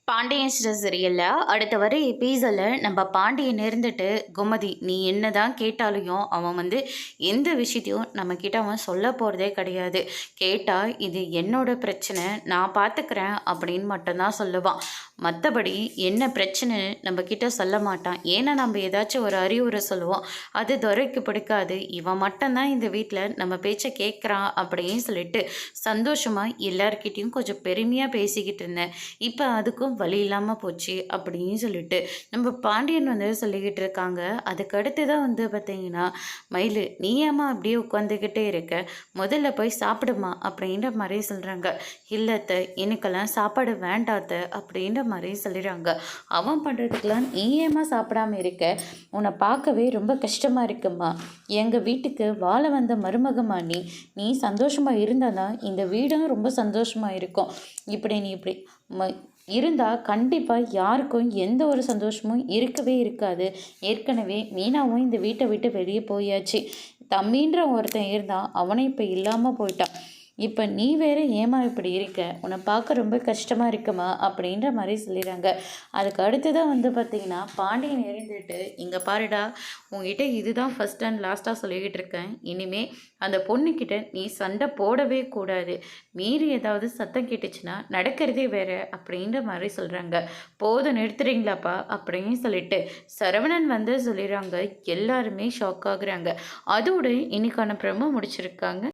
Pandian store சீரியல்ல அடுத்த வர எபிசோட்ல நம்ம பாண்டியன் இருந்துட்டு கோமதி நீ என்னதான் கேட்டாலையும் அவன் எந்த விஷயத்தையும் நம்ம கிட்ட அவன் சொல்ல போறதே கிடையாது. கேட்டா இது என்னோட பிரச்சனை, நான் பார்த்துக்கிறேன் அப்படின்னு மட்டும்தான் சொல்லுவான். மற்றபடி என்ன பிரச்சனை நம்ம கிட்ட சொல்ல மாட்டான். ஏன்னா நம்ம ஏதாச்சும் ஒரு அறிவுரை சொல்லுவோம், அது துரைக்கு பிடிக்காது. இவன் மட்டும்தான் இந்த வீட்டில் நம்ம பேச்சை கேட்குறான் அப்படின்னு சொல்லிட்டு சந்தோஷமாக எல்லார்கிட்டையும் கொஞ்சம் பெருமையாக பேசிக்கிட்டு இருந்தேன். இப்போ அதுக்கும் வழி இல்லாமல் போச்சு அப்படின்னு சொல்லிட்டு நம்ம பாண்டியன் சொல்லிக்கிட்டு இருக்காங்க. அதுக்கு அடுத்து தான் பார்த்தீங்கன்னா, மயிலு நீ ஏமா அப்படியே உட்காந்துக்கிட்டே இருக்க, முதல்ல போய் சாப்பிடுமா அப்படின்ற மாதிரி சொல்கிறாங்க. இல்லத்த எனக்கெல்லாம் சாப்பாடு வேண்டாத்த அப்படின்ற மாதிரி சொல்லிடுறாங்க. அவன் பண்ணுறதுக்கெல்லாம் நீ ஏமா சாப்பிடாம இருக்க, உன்னை பார்க்கவே ரொம்ப கஷ்டமாக இருக்குமா, எங்கள் வீட்டுக்கு வாழ வந்த மருமகமா நீ நீ சந்தோஷமாக இருந்தால் தான் இந்த வீடும் ரொம்ப சந்தோஷமாக இருக்கும். இப்படி நீ இப்படி இருந்தால் கண்டிப்பாக யாருக்கும் எந்த ஒரு சந்தோஷமும் இருக்கவே இருக்காது. ஏற்கனவே மீனாவும் இந்த வீட்டை விட்டு வெளியே போயாச்சு. தம்பின்ற ஒருத்தன் இருந்தால் அவனை இப்போ இல்லாமல் போயிட்டான். இப்போ நீ வேறு ஏமா இப்படி இருக்க, உன்னை பார்க்க ரொம்ப கஷ்டமாக இருக்குமா அப்படின்ற மாதிரி சொல்லிடுறாங்க. அதுக்கு அடுத்து தான் பார்த்தீங்கன்னா, பாண்டியன் இருந்துட்டு இங்கே பாருடா, உங்ககிட்ட இதுதான் ஃபஸ்ட் அண்ட் லாஸ்ட்டாக சொல்லிக்கிட்டு இருக்கேன். இனிமே அந்த பொண்ணுக்கிட்ட நீ சண்டை போடவே கூடாது. மீறி ஏதாவது சத்தம் கேட்டுச்சுன்னா நடக்கிறதே வேறு அப்படின்ற மாதிரி சொல்கிறாங்க. போதும் நிறுத்துறீங்களாப்பா அப்படின்னு சொல்லிட்டு சரவணன் சொல்லிடுறாங்க. எல்லாருமே ஷாக் ஆகுறாங்க. அதோடு இன்னைக்கான ப்ரோமோ முடிச்சிருக்காங்க.